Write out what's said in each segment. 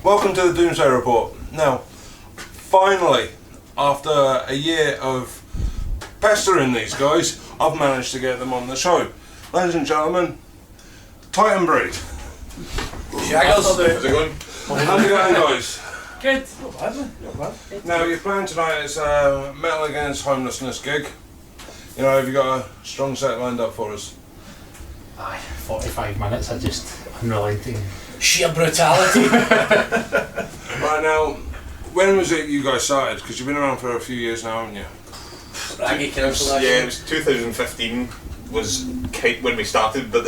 Welcome to the Doomsday Report. Now, finally, after a year of pestering these guys, I've managed to get them on the show. Ladies and gentlemen, Titan Breed. Shaggles. How's it going? How's it going, guys? Good. Not bad, man. Not bad. Now, your plan tonight is a Metal Against Homelessness gig. You know, have you got a strong set lined up for us? Aye, 45 minutes, unrelenting. Sheer brutality. Right now, when was it you guys started? Because you've been around for a few years now, haven't you? Raggy council. Yeah, it was 2015 was when we started, but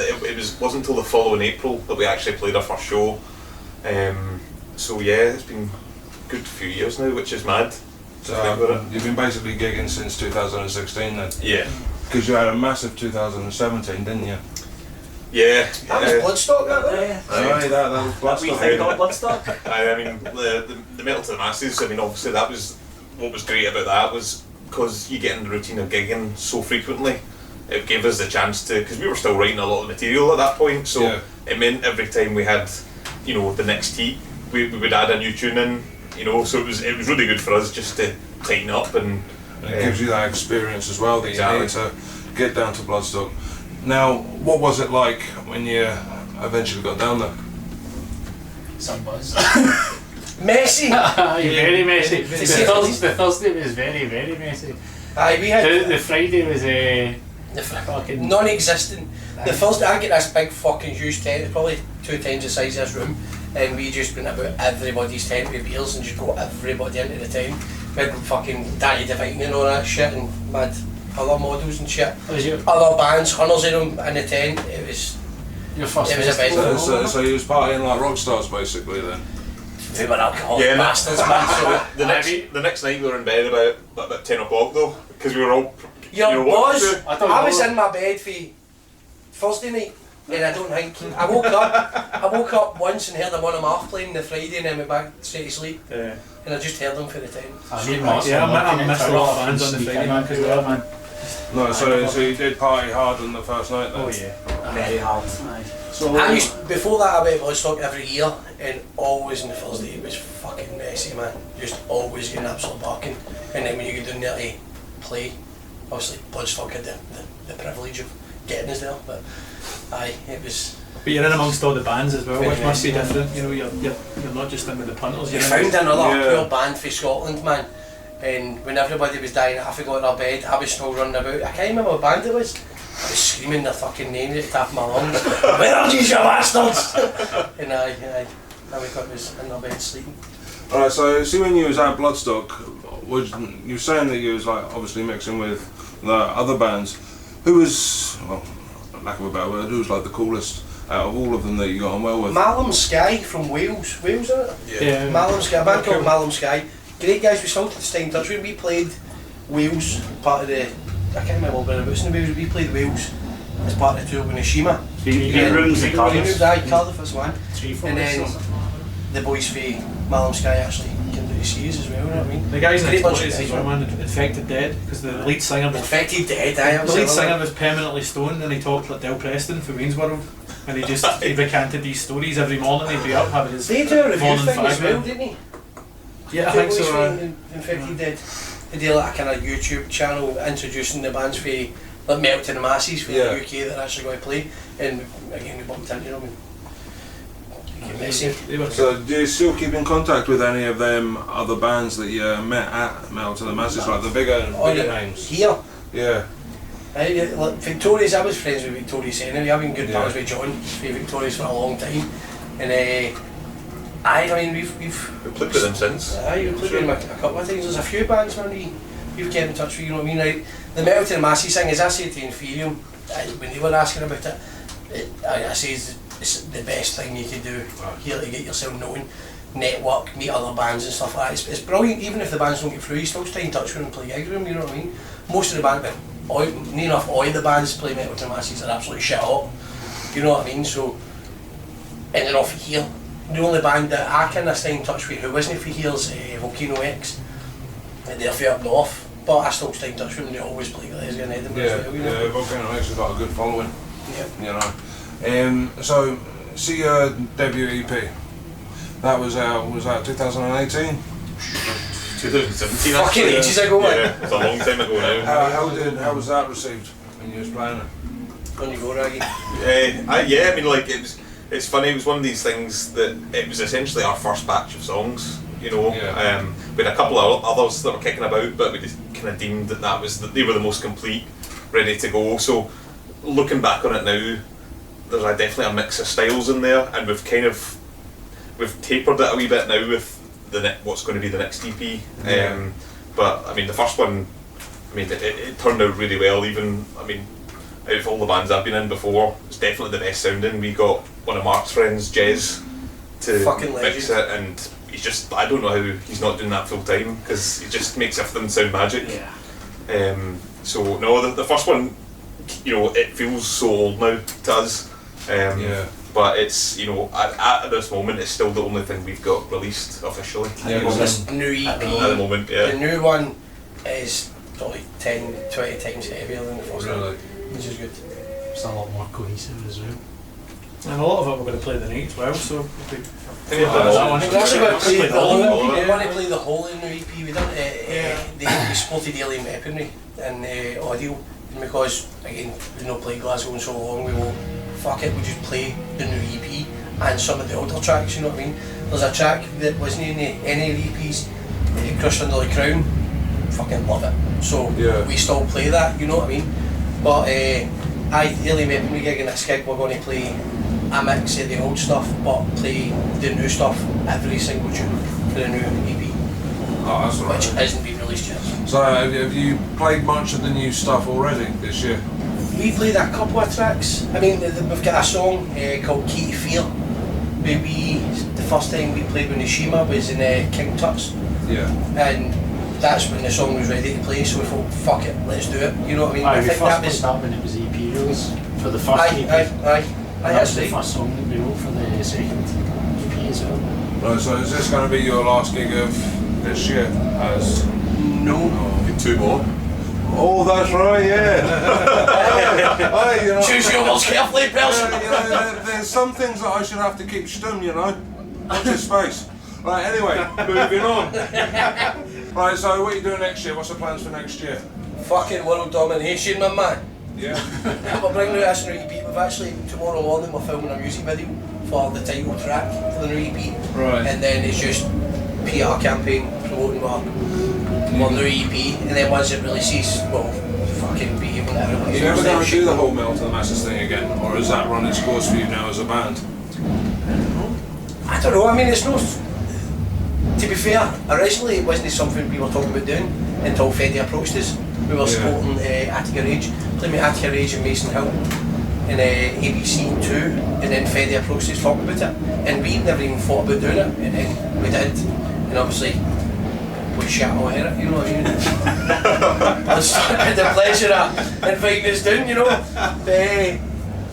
wasn't until the following April that we actually played our first show. So yeah, it's been a good few years now, which is mad. So you've been basically gigging since 2016 then? Yeah. Because you had a massive 2017, didn't you? Yeah. That was Bloodstock, that way. Aye, that was Bloodstock. thing called Bloodstock. I mean, the Metal to the Masses, I mean, obviously that was, what was great about that was because you get in the routine of gigging so frequently, it gave us the chance to, because we were still writing a lot of material at that point, so yeah. It meant every time we had, you know, the next heat, we would add a new tune in, you know, so it was really good for us just to tighten up and it gives you that experience as well that exactly. you need to get down to Bloodstock. Now, what was it like when you eventually got down there? Some buzz. Messy. Very messy. The The Thursday was very, very messy. Aye, we had The Friday was fucking non-existent. The Thursday, I get this big fucking huge tent, it's probably 2 times the size of this room, and we just went about everybody's tent with beers and just brought everybody into the tent. We had fucking Danny Devine and all that shit, and mad other models and shit. Other bands, hundreds of them in the tent. It was your first It was a festival. bit- So you was partying like rock stars basically then? we were alcoholic Yeah, bastards, man. So the next night we were in bed about 10 o'clock though, because we were all your what buzz. to do? I was in my bed for Thursday night, and I don't think I woke up once and heard them on a Mark playing the Friday, and then went back straight to sleep. Yeah. And I just heard them for the time. I missed a lot of bands on the Friday, man, because well, man. No, so you did party hard on the first night then? Oh yeah, very hard. Aye. So Before that I went to Bloodstock every year, and always on the Thursday it was fucking messy, man. Just always getting absolute barking. And then when you get down there to play, obviously Bloodstock had the privilege of getting us there, but aye, it was. But you're in amongst all the bands as well, Very which must be nice, different. You know, you're not just in with the punters. We You're found another Yeah. poor band from Scotland, man. And when everybody was dying half a go in their bed, I was still running about. I can't remember what band it was. I was screaming their fucking names at the top of my lungs. Where are you bastards? And I wake up, was in their bed sleeping. Alright, so see when you was at Bloodstock, you were saying that you was like obviously mixing with the other bands. Who was, well, lack of a better word, who was like the coolest out of all of them that you got on well with? Malum Sky from Wales. Wales, isn't it? Yeah. Malum Sky, a band called Malum Sky. Great guys, we still stay in touch with. We played Wales, part of the, I can't remember when it was in Wales, we played Wales as part of the tour with Nishima. Green Rooms in Cardiff. Cardiff was one. 3-4 And then the boys for Malum Sky actually came to the seas as well, you know what I mean? The guys in Great the bunch of Tories guys, as well, man, Infected Dead, because the lead singer was Infected Dead, the lead singer was permanently stoned, and he talked like Del Preston for Wayne's World, and he recanted these stories every morning. He'd be up having his They do a review morning thing as fag, well, man. didn't he? Yeah, I think so. Infected Dead. They did like a kind of YouTube channel introducing the bands for like Metal to the Masses for Yeah. the UK that are actually going to play, and again we bumped into them. And messy. They were So do you still keep in contact with any of them other bands that you met at Metal to the Masses, like the bigger names? Here. Yeah. Like Victorious, I was friends with Victorious anyway. I've been good Yeah. pals with John for Victorious for a long time, and I mean we've We played with them since. we've played with them a couple of times. There's a few bands man we've kept in touch with. You know what I mean? Like, the Metal to the Masses thing, as I said to Inferium when they were asking about it, I say it's the best thing you can do here to get yourself known, network, meet other bands and stuff like that. It's brilliant. Even if the bands don't get through, you still stay in touch with them and play gigs with them. You know what I mean? Most of the bands, near enough all the bands play Metal to the Masses are absolutely shit hot. You know what I mean? So, and then off here, the only band that I kind of stay in touch with who wasn't for here is Volcano X. And they're from up north, but I still stay in touch with them. They always play Glasgow and Edinburgh as well. You know? Yeah, Volcano X has got a good following. Yeah. You know. So, see your debut EP. That was out, was that 2018? 2017. Fucking actually, ages ago, man. Yeah, it's a long time ago now. How was that received when you was playing it? On you go, Raggy. Yeah, I mean, like it's funny. It was one of these things that it was essentially our first batch of songs. You know, Yeah. we had a couple of others that were kicking about, but we just kind of deemed that they were the most complete, ready to go. So looking back on it now, there's definitely a mix of styles in there, and we've tapered it a wee bit now with what's going to be the next EP. Yeah. But I mean, the first one, I mean, it turned out really well. Even, I mean, out of all the bands I've been in before, it's definitely the best sounding. We got one of Mark's friends, Jez, to Fucking mix it, and he's just, I don't know how he's not doing that full time, because he just makes everything sound magic. Yeah. So no, the first one, you know, it feels so old now to us. Yeah. But it's, you know, at this moment, it's still the only thing we've got released officially. Yeah, Well, this new At the EP, moment, the yeah. new one is probably 10, 20 times heavier than the first one, Really? which is good. It's a lot more cohesive as well. And a lot of it we're going to play the night as well, so we'll be Yeah, that one. We're actually going to play the whole. whole, We yeah. want to play the whole in the EP. We done the spotted alien weaponry and audio, and because again we've not played Glasgow in so long, we will fuck it. We just play the new EP and some of the older tracks. You know what I mean? There's a track that wasn't in any of the EPs, Crushed Under the Crown. Fucking love it. So Yeah. we still play that. You know what I mean? But alien weaponry gig in this gig, we're going to play a mix of the old stuff, but play the new stuff every single tune for the new EP, Oh, that's all which right. hasn't been released yet. So have you played much of the new stuff already this year? We played a couple of tracks. I mean, we've got a song called Key to Fear. The first time we played with Nishima was in King Tut's, Yeah. and that's when the song was ready to play, so we thought, fuck it, let's do it. You know what I mean? Aye, I we think first that played was. that when it was EP-Reels for the first Aye, EP. aye. And That's the right. first song that we wrote for the second EP as well. Right, so is this going to be your last gig of this year? As No. Two more. Oh, that's right, yeah. Aye, you know, Choose your words carefully, person. you know, there's some things that I should have to keep stum, you know. Watch your space. Right, anyway, moving on. Right, so what are you doing next year? What's the plans for next year? Fucking world domination, my man. Yeah. We're bringing out this new EP. We've actually, tomorrow morning, we're filming a music video for the title track for the new EP. Right. And then it's just PR campaign promoting our new EP. And then once it releases, we'll fucking be able to Are you ever going to do the whole Metal to the Masses thing again? Or has that run its course for you now as a band? I don't know, I mean, it's no. To be fair, originally it wasn't something we were talking about doing until Freddy approached us. We were supporting Attica Rage, playing with Attica Rage and Mason Hill in ABC 2, and then Freddy approached us talking about it. And we never even thought about doing it, and then we did. And obviously, we shat all over it, you know what I mean? Had the pleasure of inviting us down, you know.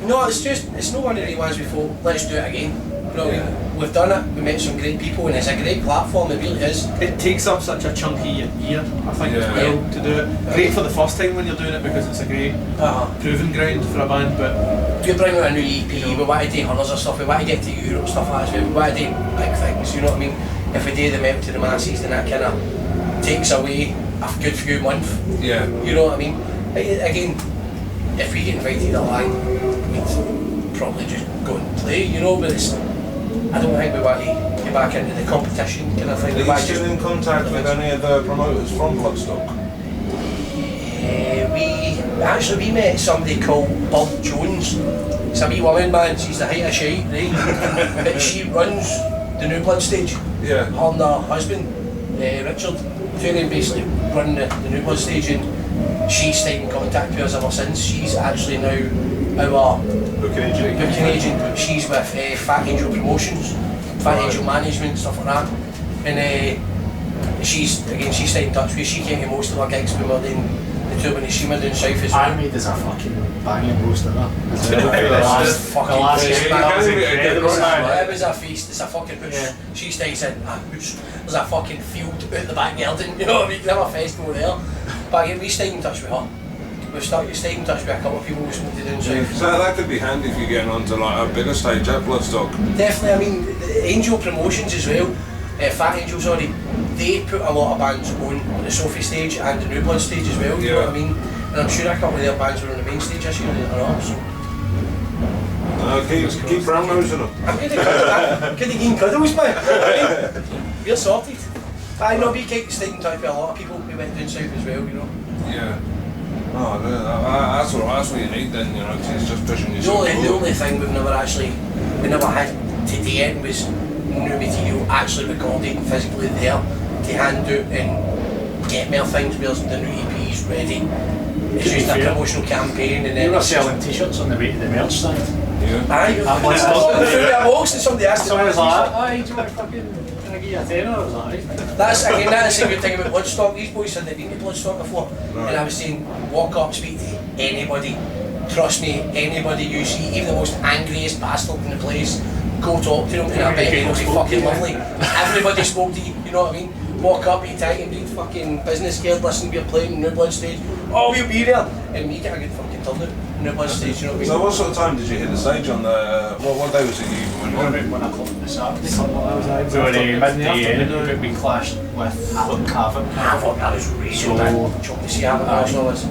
No, it's not one of the ones we thought, let's do it again. You know what I mean? We've done it, we met some great people, and it's a great platform, it really is. It takes up such a chunky year, I think, as Yeah. well, to do it. Great for the first time when you're doing it because it's a great proving ground for a band, but We bring out a new EP, we want to do hundreds of stuff, we want to get to Europe and stuff like that, we want to do big things, you know what I mean? If we do the Metal to the Masses, then that kind of takes away a good few months, Yeah. you know what I mean? Again, if we get invited along, we'd probably just go and play, you know, but it's, I don't think we want to get back into the competition kind of thing. Are We you want to still just- in contact with any of the promoters from Bloodstock? We met somebody called Bob Jones. It's a wee woman, man, she's the height of shite, right? But she runs the New Blood stage. Yeah. Her and her husband, Richard, two of them basically run the New Blood stage, and she's stayed in contact with us ever since. She's actually now our Booking agent. booking agent. She's with Fat Angel Promotions, Fat Angel Management, stuff like that. And she's stayed in touch with us. She came to most of our gigs when we were doing the tour with Nishima down south as well. I made us a fucking banging roast of that as well. Yeah, The that's last- just fucking the last crazy. gig, that was incredible, man. It was a feast, it's a fucking house. Yeah. She stays in a house. There's a fucking field out the back garden, you know what I mean? You can have a festival there. But again, we stayed in touch with her. we've stayed in touch with a couple of people who spoke to down south. So that could be handy if you're getting onto like a bigger stage at Bloodstock. Definitely, I mean, the Angel Promotions as well, Fat Angel, sorry, they put a lot of bands on the Sophie stage and the New Blood stage as well, you know what I mean? And I'm sure a couple of their bands were on the main stage this year or not, so. Keep brown nosing them. I'm going to gain cuddles, man. We're sorted. I know we keep staying in touch with a lot of people who went down south as well, you know. Yeah. Oh, no, that's what you need then, you know, 'cause it's just pushing yourself. The only thing we never had to the end was new material actually recorded physically there to hand out and get more things, whereas the new EP's ready. It's just a promotional campaign and then... You were selling t-shirts on the way to the merch stand. Yeah. Aye, I was through that box and somebody asked Someone was me. like, aye, do you want to fucking... Can I give you a tenner? I was like, aye. That's a good thing about Bloodstock. These boys said they've been to Bloodstock before, Right. and I was saying, walk up, speak to anybody. Trust me, anybody you see, even the most angriest bastard in the place, go talk to them, and I bet they'll be fucking lovely. Everybody spoke to you, you know what I mean? Walk up, eat tight and breed fucking business scared, listen to your playing New Blood stage. Oh, we'll be there! And we get a good fucking turnout in New Blood stage, you know what I mean? So what sort of time did you hit the stage on the... What day was it you went About on? 1 o'clock on the Saturday, something like that. We were midday, but we clashed with Havoc. I thought that was raging, So- man. Choke to see Havoc Arsenal was.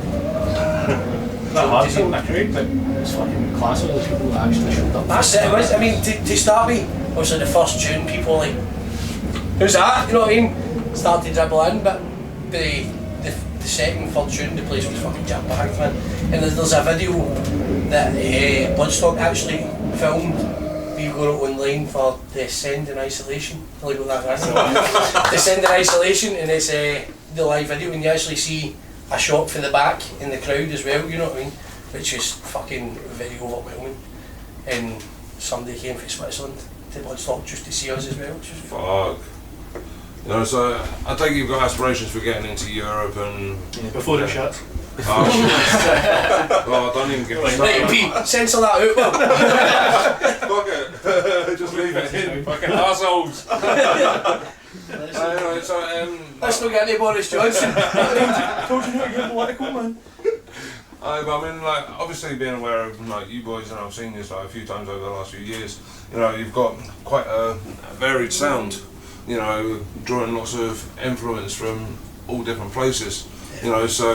Not hard to the crowd, but it was fucking class with the people that actually showed up. That's it, it was. I mean, to start with, obviously the first tune, people were like, who's that? You know what I mean? Started to dribble in, but the second, third tune, the place was fucking jam-packed, man. And there's a video that Bloodstock actually filmed. We got it online for Descend in Isolation. I'll go that right. Descend in Isolation, and it's the live video, and you actually see a shot from the back in the crowd as well, you know what I mean? Which is fucking very overwhelming. And somebody came from Switzerland to Bloodstock just to see us as well, which was Fuck. You know, so I take it you've got aspirations for getting into Europe and... Before it shuts. Oh, shit. Oh, don't even give me right, Pete, censor that out, well. Fuck it. Just leave it in. Fucking assholes. Anyway, so, Let's not get any Boris Johnson. Told you not to get political, man. but I mean, like, obviously being aware of like you boys, and I've seen this like a few times over the last few years. You know, you've got quite a varied sound. You know, drawing lots of influence from all different places. You know, so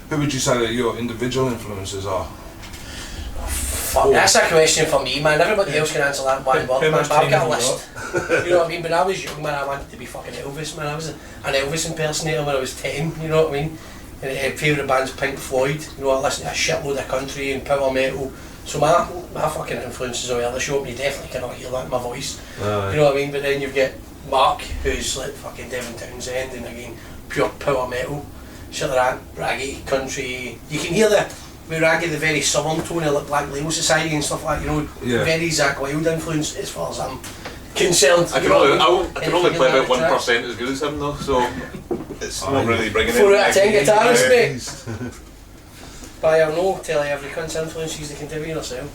who would you say that your individual influences are? Fuck, that's a question for me, man. Everybody else can answer that one word, How man. much But I've time got a have you list. You know what I mean? When I was young, man, I wanted to be fucking Elvis, man. I was an Elvis impersonator when I was 10, you know what I mean? And favourite band's Pink Floyd. You know, I listened to a shitload of country and power metal. So my fucking influences are the show, you definitely cannot hear that in my voice. You know what I mean? But then you've got Mark, who's like fucking Devin Townsend, and again, pure power metal. Shit like that, raggy, country. You can hear with raggy the very southern tone of like Black Label Society and stuff like that, you know, very Zakk Wylde influence as far as I'm concerned. I can only play about 1% as good as him though, so it's not really bringing in. 4 out of 10 guitarist, mate. But I know, tell you every cunt's influence, she's the contributor herself.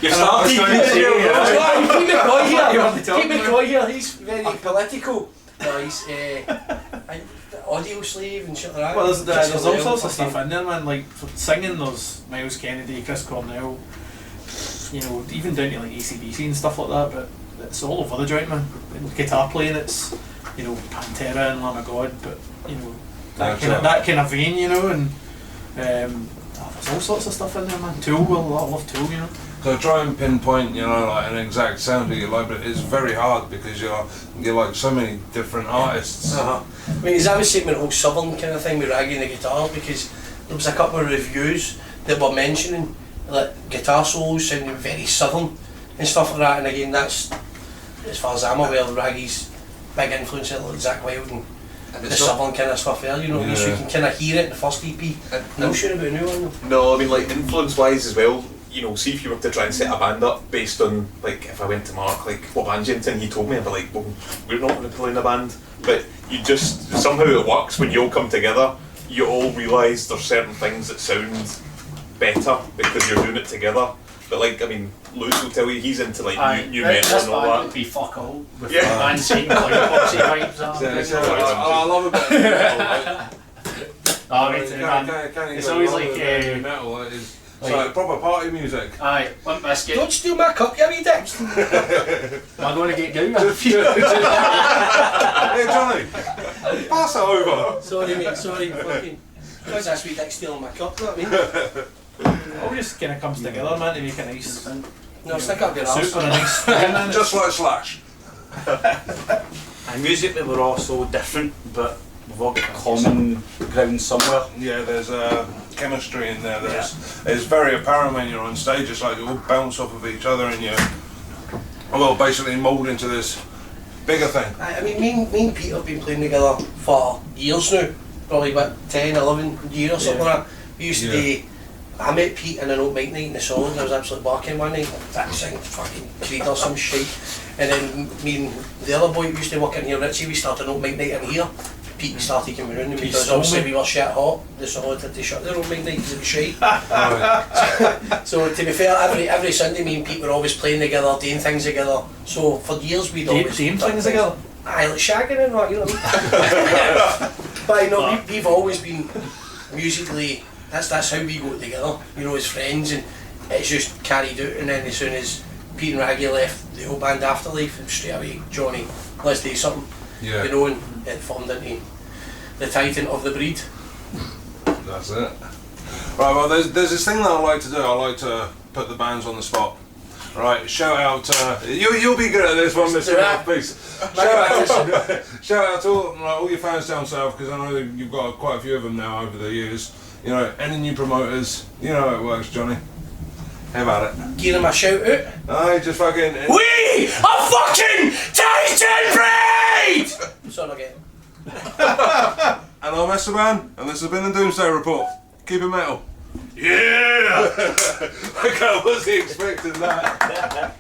You've started. Keep it coy here. Keep it coy here. He's very political. No, he's audio slave and shit like that. Well, there's all sorts of stuff in there, man. Like for singing, there's Miles Kennedy, Chris Cornell. You know, even down to like AC/DC and stuff like that. But it's all over the joint, man. And guitar playing, it's Pantera and Lamb of God, but that kind of vein, you know, and. There's all sorts of stuff in there, man. Tool, I love Tool, you know. So try and pinpoint, you know, like an exact sound that you like, but it's very hard because you're like so many different artists. I mean, is that a statement all southern kind of thing with raggy and the guitar? Because there was a couple of reviews that were mentioning like guitar solos sounding very southern and stuff like that. And again, that's as far as I'm aware, raggy's big influence like Zakk Wylde and the southern kind of stuff there, you know, so you can kind of hear it in the first EP. No sure about a new one. No, I mean, like influence wise as well, you know, see if you were to try and set a band up based on, like, if I went to Mark, like, what band you into, and he told me, I'd be like, well, we're not going to play in a band, but you just, somehow it works when you all come together, you all realise there's certain things that sound better because you're doing it together. But like, I mean, Lewis will tell you he's into like new metal and all that. Would be fuck all with Yeah. the band saying like boxy vibes. I love a bit of metal, right? Oh, right, it's always like metal. It's like proper party music. Aye, Limp Bizkit. Don't steal my cup, you wee dick! Am I going to get gout? Hey Johnny, pass it over. Sorry mate, sorry, fucking. Because that's wee dick stealing my cup, you know what I mean? It all just kind of comes together, man, to make a nice No, stick up your soup arse. or a nice thing, man. Just like Slash. And musically we're all so different, but we've all got common ground somewhere. Yeah, there's chemistry in there it's very apparent when you're on stage. It's like you all bounce off of each other and you, well, basically mould into this bigger thing. I mean, me and Pete have been playing together for years now. Probably about 10, 11 years or something like that. We used to do, I met Pete in an old mic night in the Solid and I was absolutely barking one night. That sang fucking Creed or some shit. And then me and the other boy who used to work in here, Richie, we started an old mic night in here. Pete started coming around and because obviously we were shit hot, the Solid had to shut their old mic night because it was shite. So to be fair, every Sunday me and Pete were always playing together, doing things together. So for years we'd always... Doing things together? Aye, like shagging and what, you know what I mean? But you know, we've always been musically, that's how we go together, you know, as friends, and it's just carried out. And then as soon as Pete and Raggy left the whole band Afterlife, and straight away, Johnny, let's do something, you know, and it formed into the titan of the breed. That's it. Right, well, there's this thing that I like to do. I like to put the bands on the spot. Right, shout out to you'll be good at this one, Mr. Mouthpiece. Shout out to all your fans down south, because I know that you've got quite a few of them now over the years. You know, any new promoters, you know how it works, Johnny. How about it? Give them a shout out. Aye, just fucking. We are fucking Titan Breed! Son again. And I'm Esteban, and this has been the Doomsday Report. Keep it metal. Yeah! Like I wasn't expecting that.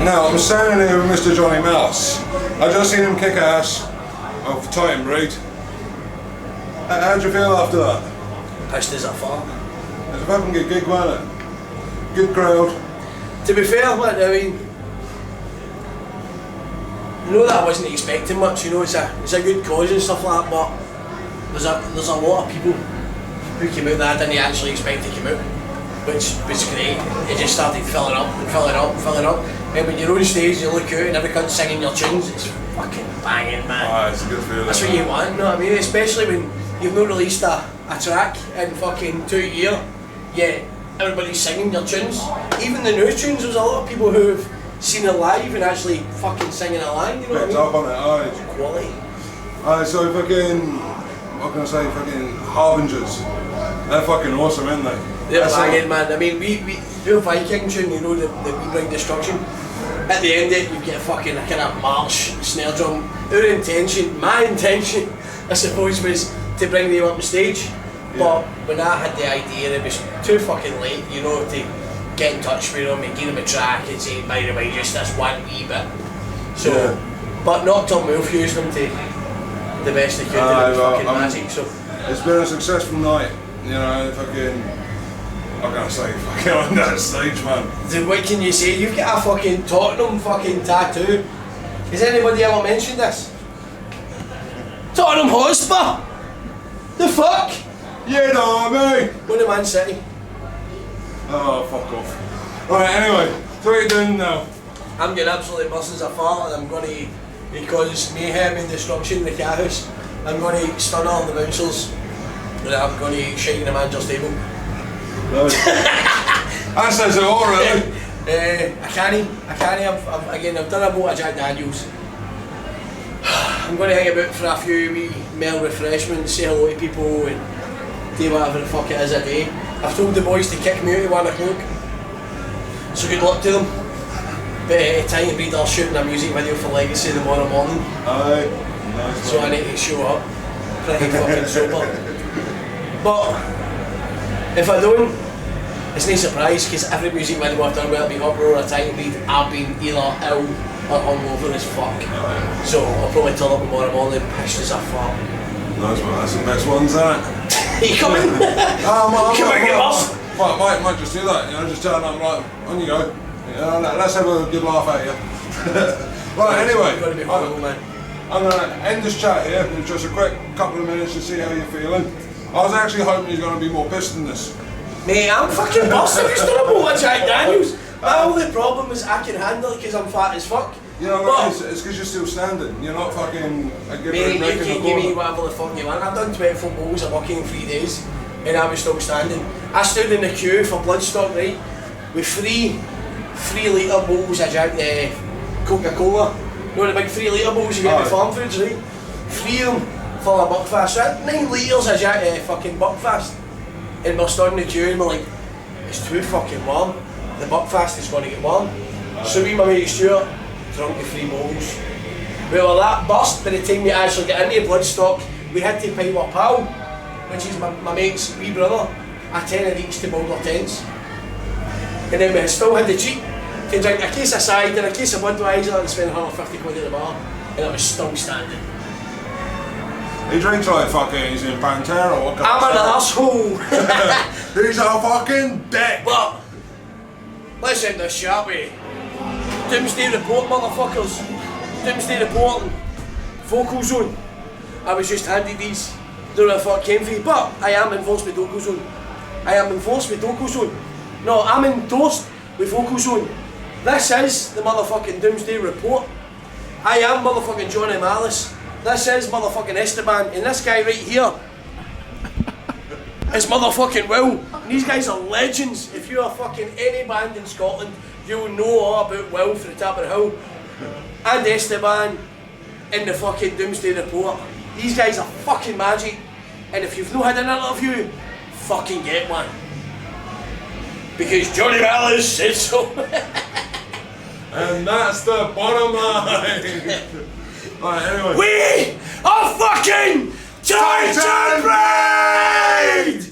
Now, I'm standing here with Mr. Johnny Mouse. I just seen him kick ass of Titan Breed. How'd you feel after that? Pissed as a fart. It was a fucking good gig, wasn't it? Good crowd. To be fair, like, I mean, you know that I wasn't expecting much, you know, it's a good cause and stuff like that, but there's a lot of people who came out that I didn't actually expect to come out, which was great. It just started filling up and filling up and filling up, and when you're on stage you look out and every cunt's singing your tunes, it's fucking banging, man. Ah, it's a good feeling. That's what you want, you know what I mean? Especially when you've not released a track in fucking 2 years, yet everybody's singing your tunes. Even the new tunes, there's a lot of people who've seen it live and actually fucking singing it live, you know what I mean? Up on it, aye. Quality. So fucking, what can I say, fucking Harbingers. They're fucking awesome, aren't they? They're banging, man. I mean, we do a Viking tune, you know, that we bring destruction. At the end of it, you get fucking a kind of march snare drum. My intention, I suppose, was to bring them up on stage. Yeah. But when I had the idea, it was too fucking late, you know, to get in touch with them and give them a track and say, by the way, just this one wee bit. So, yeah. But not till we've used them to the best they could, do fucking magic. So it's been a successful night, you know, fucking, I'm gonna say, fucking on that stage, man. So what can you say? You've got a fucking Tottenham fucking tattoo. Has anybody ever mentioned this? Tottenham Hotspur? The fuck? You know what I mean? What a Man City. Oh, fuck off. Right, anyway, so what are you doing now? I'm getting absolutely bust as a fart, and I'm going to, because mayhem and destruction in the cat house, I'm going to stun all the bouncers, and I'm going to shake the manager's table. That says it all, really. I can't. I've done a boat of Jack Daniels. I'm going to hang about for a few wee male refreshments, say hello to people, and do whatever the fuck it is a day. I've told the boys to kick me out at 1 o'clock, so good luck to them. But Titan Breed are shooting a music video for Legacy tomorrow morning. Aye, nice. So I need to show up pretty fucking sober. But if I don't, it's no surprise, because every music video I've done, whether it be Uproar or Titan Breed, I've been either ill or hungover as fuck. So I'll probably turn up tomorrow morning pissed as a fart. Nice one, that's the best ones, isn't it? You coming? Might just do that, you know, just turn up, right, on you go. Let's have a good laugh at you. Right, anyway, I'm going to end this chat here in just a quick couple of minutes to see how you're feeling. I was actually hoping you're going to be more pissed than this. Mate, I'm fucking busted, it's not about Jack Daniels. My only problem is I can handle it because I'm fat as fuck. You know what, it's because you're still standing, you're not fucking... Mate, you can give me whatever the fuck you want. I've done 24 bowls of working in 3 days and I was still standing. I stood in the queue for Bloodstock, right, with 3 litre bowls of Coca-Cola. You know the big 3 litre bowls you get with farm foods, right? 3 of them full of Buckfast. So I had 9 litres of fucking Buckfast. And we're stood in the queue and we're like, it's too fucking warm. The Buckfast is going to get warm. So me and my mate Stuart drunk the 3 bowls. We were that burst by the time we actually got into Bloodstock. We had to pay our pal, which is my mate's wee brother, a tenner each to build our tents. And then we still had the cheek to drink a case of cider and a case of Budweiser and spend 150 quid at the bar, and I was still standing. He drinks like fucking, he's in Pantera or what? I'm an arsehole! He's a fucking dick! But, let's end this shall we? Doomsday Report, motherfuckers. Doomsday Report and Vocal Zone. I was just handed these, don't know if I came for you, but I am endorsed with Vocal Zone. No, I'm endorsed with Vocal Zone. This is the motherfucking Doomsday Report. I am motherfucking Johnny Malice. This is motherfucking Esteban, and this guy right here is motherfucking Will. And these guys are legends. If you are fucking any band in Scotland, you'll know all about Will from the top of the hill. And Esteban in the fucking Doomsday Report. These guys are fucking magic. And if you've not had an interview, fucking get one. Because Johnny Malice said so. And that's the bottom line. Right, anyway. We are fucking Titan Breed!